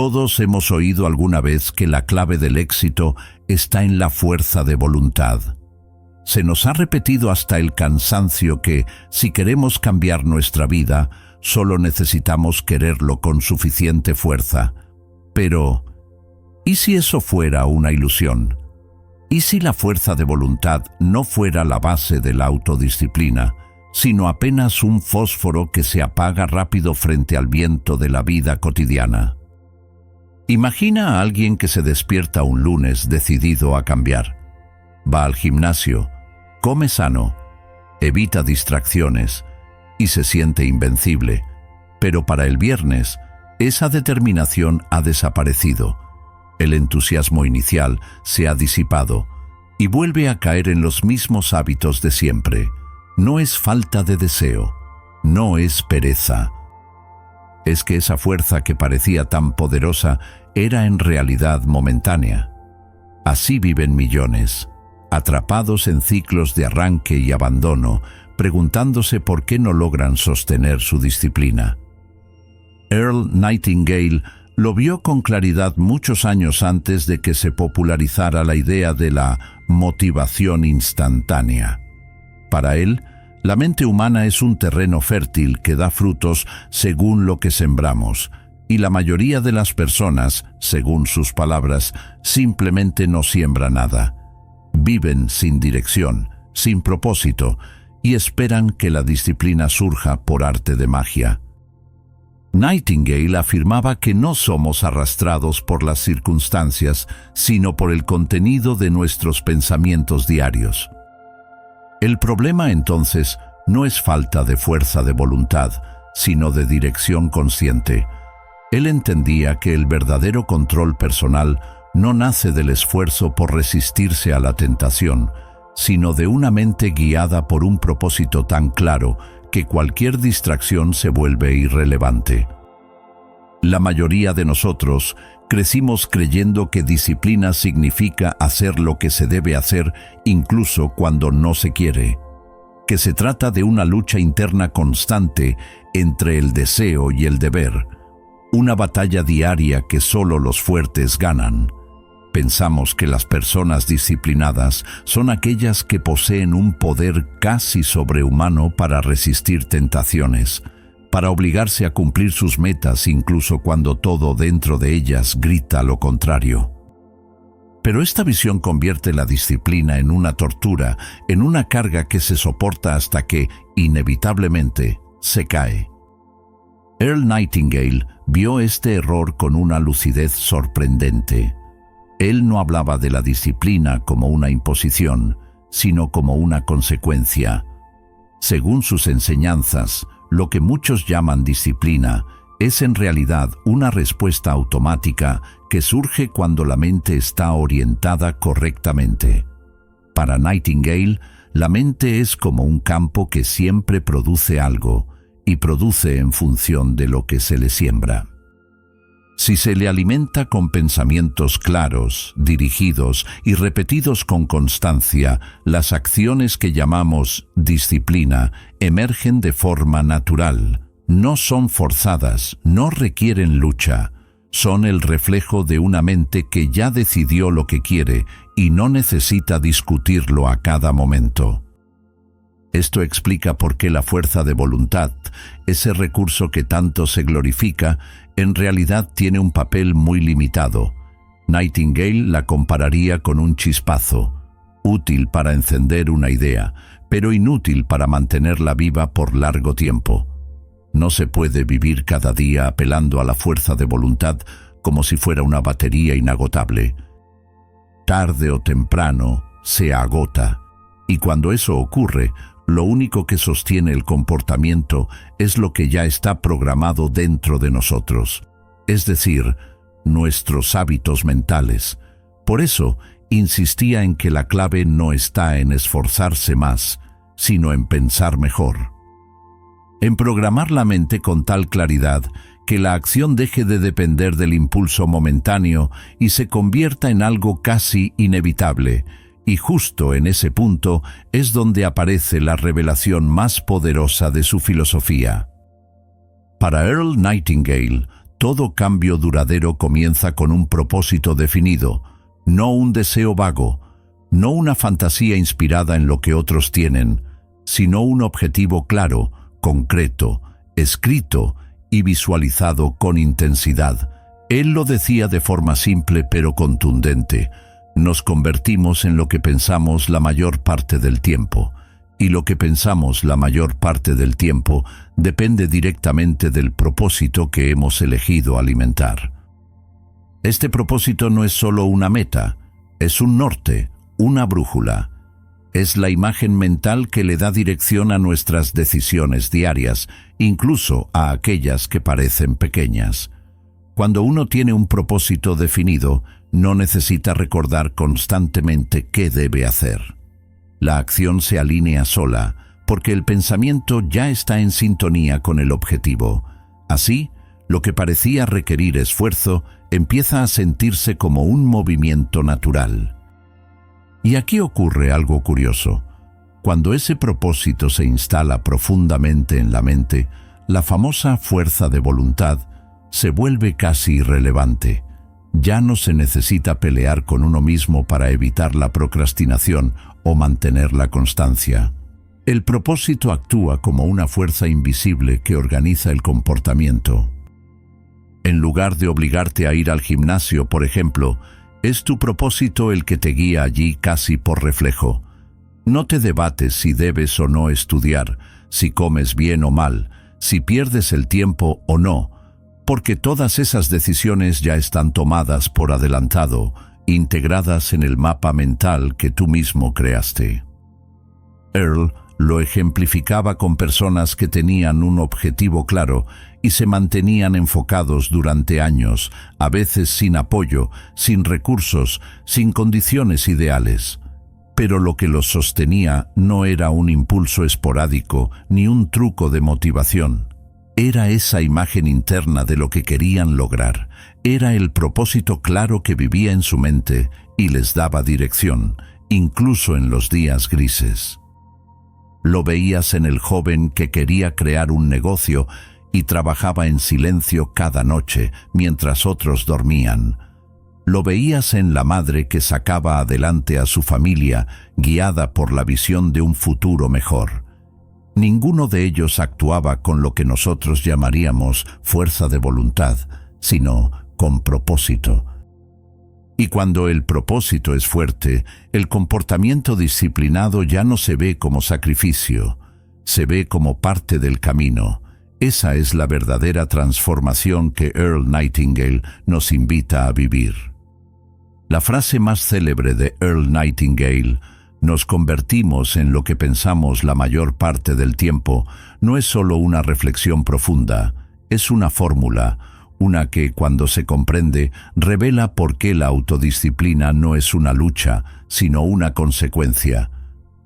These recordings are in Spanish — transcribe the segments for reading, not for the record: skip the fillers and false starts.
Todos hemos oído alguna vez que la clave del éxito está en la fuerza de voluntad. Se nos ha repetido hasta el cansancio que, si queremos cambiar nuestra vida, solo necesitamos quererlo con suficiente fuerza. Pero, ¿y si eso fuera una ilusión? ¿Y si la fuerza de voluntad no fuera la base de la autodisciplina, sino apenas un fósforo que se apaga rápido frente al viento de la vida cotidiana? Imagina a alguien que se despierta un lunes decidido a cambiar. Va al gimnasio, come sano, evita distracciones y se siente invencible. Pero para el viernes, esa determinación ha desaparecido. El entusiasmo inicial se ha disipado y vuelve a caer en los mismos hábitos de siempre. No es falta de deseo, no es pereza. Es que esa fuerza que parecía tan poderosa era en realidad momentánea. Así viven millones, atrapados en ciclos de arranque y abandono, preguntándose por qué no logran sostener su disciplina. Earl Nightingale lo vio con claridad muchos años antes de que se popularizara la idea de la motivación instantánea. Para él, la mente humana es un terreno fértil que da frutos según lo que sembramos, y la mayoría de las personas, según sus palabras, simplemente no siembra nada. Viven sin dirección, sin propósito, y esperan que la disciplina surja por arte de magia. Nightingale afirmaba que no somos arrastrados por las circunstancias, sino por el contenido de nuestros pensamientos diarios. El problema entonces no es falta de fuerza de voluntad, sino de dirección consciente. Él entendía que el verdadero control personal no nace del esfuerzo por resistirse a la tentación, sino de una mente guiada por un propósito tan claro que cualquier distracción se vuelve irrelevante. La mayoría de nosotros crecimos creyendo que disciplina significa hacer lo que se debe hacer incluso cuando no se quiere, que se trata de una lucha interna constante entre el deseo y el deber, una batalla diaria que solo los fuertes ganan. Pensamos que las personas disciplinadas son aquellas que poseen un poder casi sobrehumano para resistir tentaciones, para obligarse a cumplir sus metas incluso cuando todo dentro de ellas grita lo contrario. Pero esta visión convierte la disciplina en una tortura, en una carga que se soporta hasta que, inevitablemente, se cae. Earl Nightingale vio este error con una lucidez sorprendente. Él no hablaba de la disciplina como una imposición, sino como una consecuencia. Según sus enseñanzas, lo que muchos llaman disciplina es en realidad una respuesta automática que surge cuando la mente está orientada correctamente. Para Nightingale, la mente es como un campo que siempre produce algo y produce en función de lo que se le siembra. Si se le alimenta con pensamientos claros, dirigidos y repetidos con constancia, las acciones que llamamos disciplina emergen de forma natural. No son forzadas, no requieren lucha. Son el reflejo de una mente que ya decidió lo que quiere y no necesita discutirlo a cada momento. Esto explica por qué la fuerza de voluntad, ese recurso que tanto se glorifica, en realidad tiene un papel muy limitado. Nightingale la compararía con un chispazo, útil para encender una idea, pero inútil para mantenerla viva por largo tiempo. No se puede vivir cada día apelando a la fuerza de voluntad como si fuera una batería inagotable. Tarde o temprano se agota, y cuando eso ocurre, lo único que sostiene el comportamiento es lo que ya está programado dentro de nosotros, es decir, nuestros hábitos mentales. Por eso, insistía en que la clave no está en esforzarse más, sino en pensar mejor. En programar la mente con tal claridad que la acción deje de depender del impulso momentáneo y se convierta en algo casi inevitable. Y justo en ese punto es donde aparece la revelación más poderosa de su filosofía. Para Earl Nightingale, Todo cambio duradero comienza con un propósito definido, no un deseo vago, no una fantasía inspirada en lo que otros tienen, sino un objetivo claro, concreto, escrito y visualizado con intensidad. Él lo decía de forma simple pero contundente: nos convertimos en lo que pensamos la mayor parte del tiempo, y lo que pensamos la mayor parte del tiempo depende directamente del propósito que hemos elegido alimentar. Este propósito no es solo una meta, es un norte, una brújula. Es la imagen mental que le da dirección a nuestras decisiones diarias, incluso a aquellas que parecen pequeñas. Cuando uno tiene un propósito definido, no necesita recordar constantemente qué debe hacer. La acción se alinea sola, porque el pensamiento ya está en sintonía con el objetivo. Así, lo que parecía requerir esfuerzo empieza a sentirse como un movimiento natural. Y aquí ocurre algo curioso. Cuando ese propósito se instala profundamente en la mente, la famosa fuerza de voluntad se vuelve casi irrelevante. Ya no se necesita pelear con uno mismo para evitar la procrastinación o mantener la constancia. El propósito actúa como una fuerza invisible que organiza el comportamiento. En lugar de obligarte a ir al gimnasio, por ejemplo, es tu propósito el que te guía allí casi por reflejo. No te debates si debes o no estudiar, si comes bien o mal, si pierdes el tiempo o no, porque todas esas decisiones ya están tomadas por adelantado, integradas en el mapa mental que tú mismo creaste. Earl lo ejemplificaba con personas que tenían un objetivo claro y se mantenían enfocados durante años, a veces sin apoyo, sin recursos, sin condiciones ideales. Pero lo que los sostenía no era un impulso esporádico ni un truco de motivación. Era esa imagen interna de lo que querían lograr. Era el propósito claro que vivía en su mente y les daba dirección, incluso en los días grises. Lo veías en el joven que quería crear un negocio y trabajaba en silencio cada noche mientras otros dormían. Lo veías en la madre que sacaba adelante a su familia, guiada por la visión de un futuro mejor. Ninguno de ellos actuaba con lo que nosotros llamaríamos fuerza de voluntad, sino con propósito. Y cuando el propósito es fuerte, el comportamiento disciplinado ya no se ve como sacrificio, se ve como parte del camino. Esa es la verdadera transformación que Earl Nightingale nos invita a vivir. La frase más célebre de Earl Nightingale, "nos convertimos en lo que pensamos la mayor parte del tiempo", no es solo una reflexión profunda, es una fórmula, una que, cuando se comprende, revela por qué la autodisciplina no es una lucha, sino una consecuencia.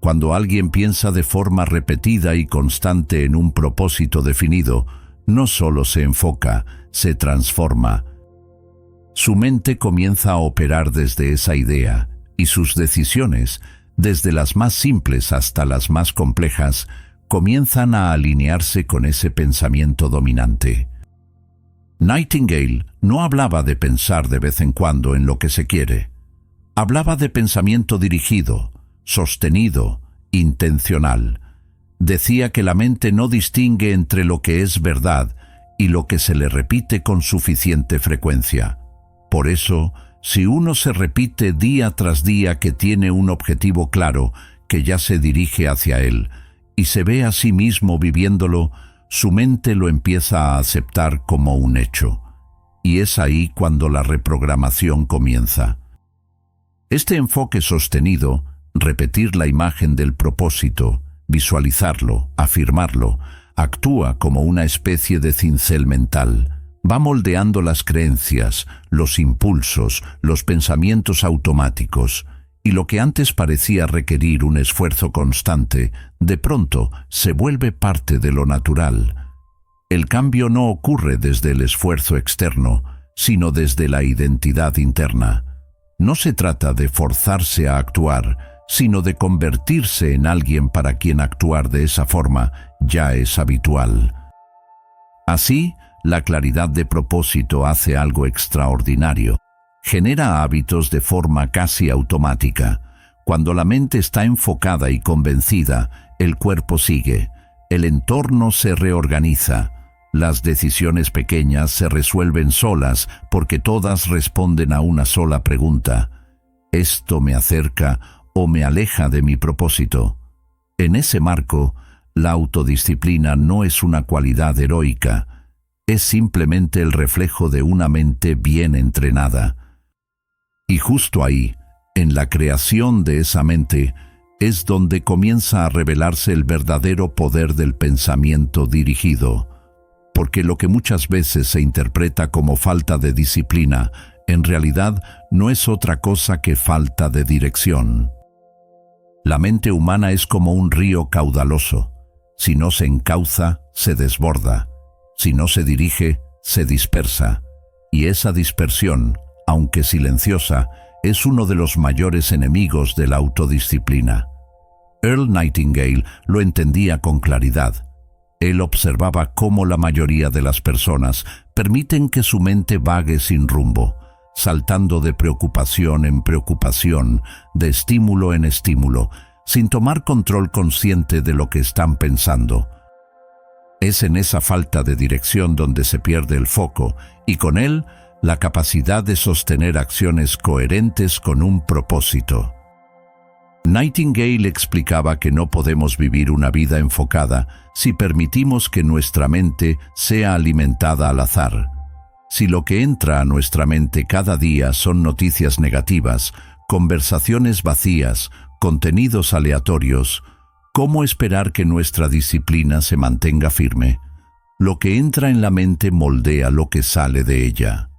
Cuando alguien piensa de forma repetida y constante en un propósito definido, no solo se enfoca, se transforma. Su mente comienza a operar desde esa idea, y sus decisiones, desde las más simples hasta las más complejas, comienzan a alinearse con ese pensamiento dominante. Nightingale no hablaba de pensar de vez en cuando en lo que se quiere. Hablaba de pensamiento dirigido, sostenido, intencional. Decía que la mente no distingue entre lo que es verdad y lo que se le repite con suficiente frecuencia. Por eso, si uno se repite día tras día que tiene un objetivo claro, que ya se dirige hacia él, y se ve a sí mismo viviéndolo, su mente lo empieza a aceptar como un hecho. Y es ahí cuando la reprogramación comienza. Este enfoque sostenido, repetir la imagen del propósito, visualizarlo, afirmarlo, actúa como una especie de cincel mental. Va moldeando las creencias, los impulsos, los pensamientos automáticos, y lo que antes parecía requerir un esfuerzo constante, de pronto se vuelve parte de lo natural. El cambio no ocurre desde el esfuerzo externo, sino desde la identidad interna. No se trata de forzarse a actuar, sino de convertirse en alguien para quien actuar de esa forma ya es habitual. Así, la claridad de propósito hace algo extraordinario. Genera hábitos de forma casi automática. Cuando la mente está enfocada y convencida, el cuerpo sigue, el entorno se reorganiza. Las decisiones pequeñas se resuelven solas porque todas responden a una sola pregunta: ¿esto me acerca o me aleja de mi propósito? En ese marco, la autodisciplina no es una cualidad heroica, es simplemente el reflejo de una mente bien entrenada. Y justo ahí, en la creación de esa mente, es donde comienza a revelarse el verdadero poder del pensamiento dirigido. Porque lo que muchas veces se interpreta como falta de disciplina, en realidad no es otra cosa que falta de dirección. La mente humana es como un río caudaloso. Si no se encauza, se desborda. Si no se dirige, se dispersa. Y esa dispersión, aunque silenciosa, es uno de los mayores enemigos de la autodisciplina. Earl Nightingale lo entendía con claridad. Él observaba cómo la mayoría de las personas permiten que su mente vague sin rumbo, saltando de preocupación en preocupación, de estímulo en estímulo, sin tomar control consciente de lo que están pensando. Es en esa falta de dirección donde se pierde el foco y con él la capacidad de sostener acciones coherentes con un propósito. Nightingale explicaba que no podemos vivir una vida enfocada si permitimos que nuestra mente sea alimentada al azar. Si lo que entra a nuestra mente cada día son noticias negativas, conversaciones vacías, contenidos aleatorios, ¿cómo esperar que nuestra disciplina se mantenga firme? Lo que entra en la mente moldea lo que sale de ella.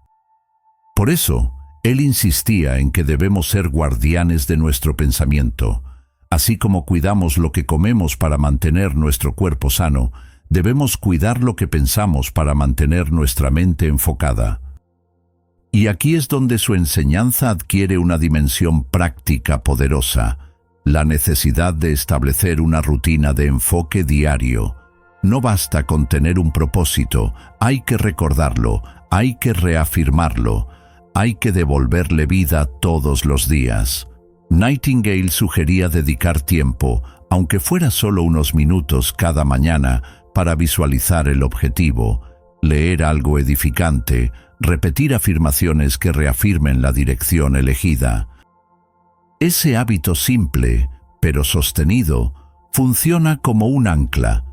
Por eso, él insistía en que debemos ser guardianes de nuestro pensamiento. Así como cuidamos lo que comemos para mantener nuestro cuerpo sano, debemos cuidar lo que pensamos para mantener nuestra mente enfocada. Y aquí es donde su enseñanza adquiere una dimensión práctica poderosa: la necesidad de establecer una rutina de enfoque diario. No basta con tener un propósito, hay que recordarlo, hay que reafirmarlo. Hay que devolverle vida todos los días. Nightingale sugería dedicar tiempo, aunque fuera solo unos minutos cada mañana, para visualizar el objetivo, leer algo edificante, repetir afirmaciones que reafirmen la dirección elegida. Ese hábito simple, pero sostenido, funciona como un ancla.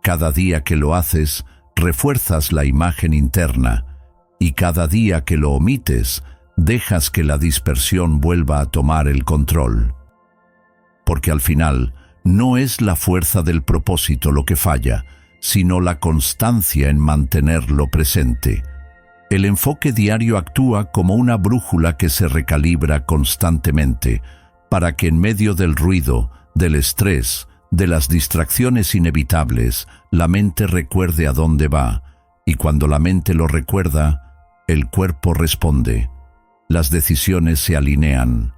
Cada día que lo haces, refuerzas la imagen interna. Y cada día que lo omites, dejas que la dispersión vuelva a tomar el control. Porque al final, no es la fuerza del propósito lo que falla, sino la constancia en mantenerlo presente. El enfoque diario actúa como una brújula que se recalibra constantemente, para que en medio del ruido, del estrés, de las distracciones inevitables, la mente recuerde a dónde va, y cuando la mente lo recuerda, el cuerpo responde, las decisiones se alinean.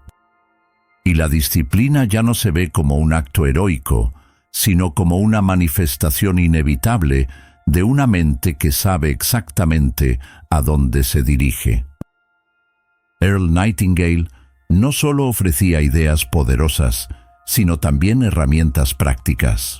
Y la disciplina ya no se ve como un acto heroico, sino como una manifestación inevitable de una mente que sabe exactamente a dónde se dirige. Earl Nightingale no solo ofrecía ideas poderosas, sino también herramientas prácticas.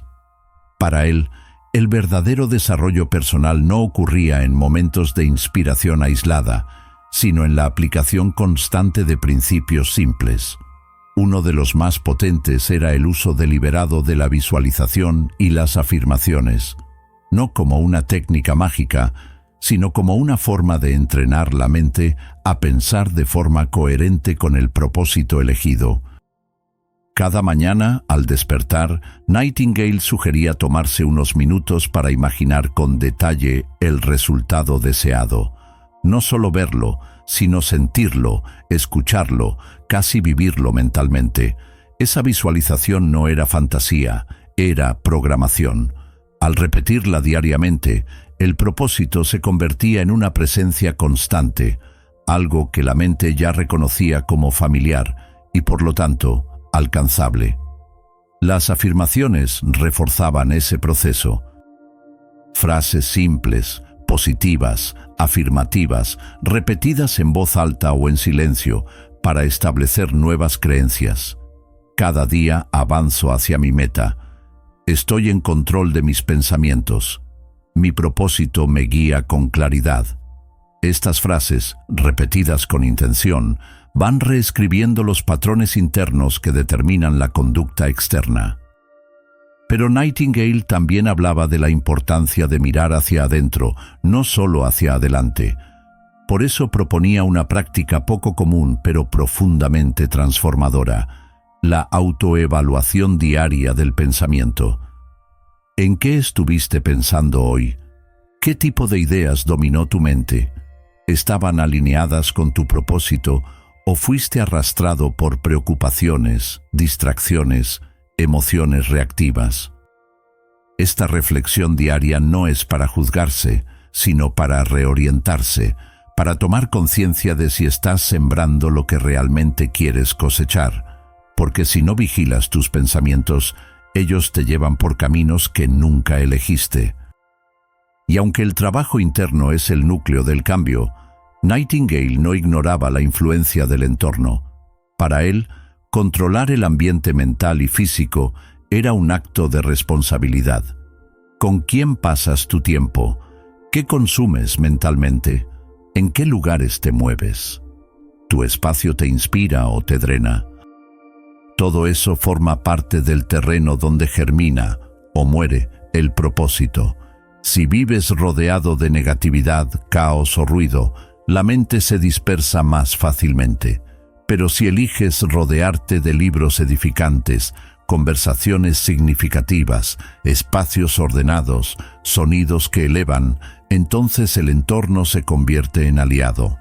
Para él, el verdadero desarrollo personal no ocurría en momentos de inspiración aislada, sino en la aplicación constante de principios simples. Uno de los más potentes era el uso deliberado de la visualización y las afirmaciones, no como una técnica mágica, sino como una forma de entrenar la mente a pensar de forma coherente con el propósito elegido. Cada mañana, al despertar, Nightingale sugería tomarse unos minutos para imaginar con detalle el resultado deseado. No solo verlo, sino sentirlo, escucharlo, casi vivirlo mentalmente. Esa visualización no era fantasía, era programación. Al repetirla diariamente, el propósito se convertía en una presencia constante, algo que la mente ya reconocía como familiar y, por lo tanto, alcanzable. Las afirmaciones reforzaban ese proceso. Frases simples, positivas, afirmativas, repetidas en voz alta o en silencio, para establecer nuevas creencias. Cada día avanzo hacia mi meta. Estoy en control de mis pensamientos. Mi propósito me guía con claridad. Estas frases, repetidas con intención, van reescribiendo los patrones internos que determinan la conducta externa. Pero Nightingale también hablaba de la importancia de mirar hacia adentro, no solo hacia adelante. Por eso proponía una práctica poco común pero profundamente transformadora: la autoevaluación diaria del pensamiento. ¿En qué estuviste pensando hoy? ¿Qué tipo de ideas dominó tu mente? ¿Estaban alineadas con tu propósito o fuiste arrastrado por preocupaciones, distracciones, emociones reactivas? Esta reflexión diaria no es para juzgarse, sino para reorientarse, para tomar conciencia de si estás sembrando lo que realmente quieres cosechar. Porque si no vigilas tus pensamientos, ellos te llevan por caminos que nunca elegiste. Y aunque el trabajo interno es el núcleo del cambio, Nightingale no ignoraba la influencia del entorno. Para él, controlar el ambiente mental y físico era un acto de responsabilidad. ¿Con quién pasas tu tiempo? ¿Qué consumes mentalmente? ¿En qué lugares te mueves? ¿Tu espacio te inspira o te drena? Todo eso forma parte del terreno donde germina o muere el propósito. Si vives rodeado de negatividad, caos o ruido, la mente se dispersa más fácilmente. Pero si eliges rodearte de libros edificantes, conversaciones significativas, espacios ordenados, sonidos que elevan, entonces el entorno se convierte en aliado.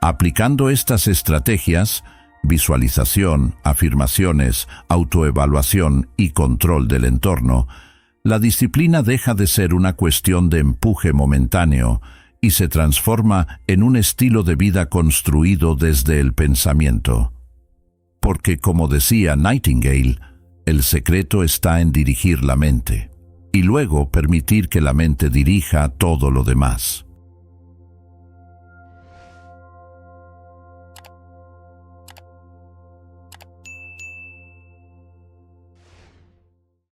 Aplicando estas estrategias, visualización, afirmaciones, autoevaluación y control del entorno, la disciplina deja de ser una cuestión de empuje momentáneo y se transforma en un estilo de vida construido desde el pensamiento. Porque, como decía Nightingale, el secreto está en dirigir la mente y luego permitir que la mente dirija todo lo demás.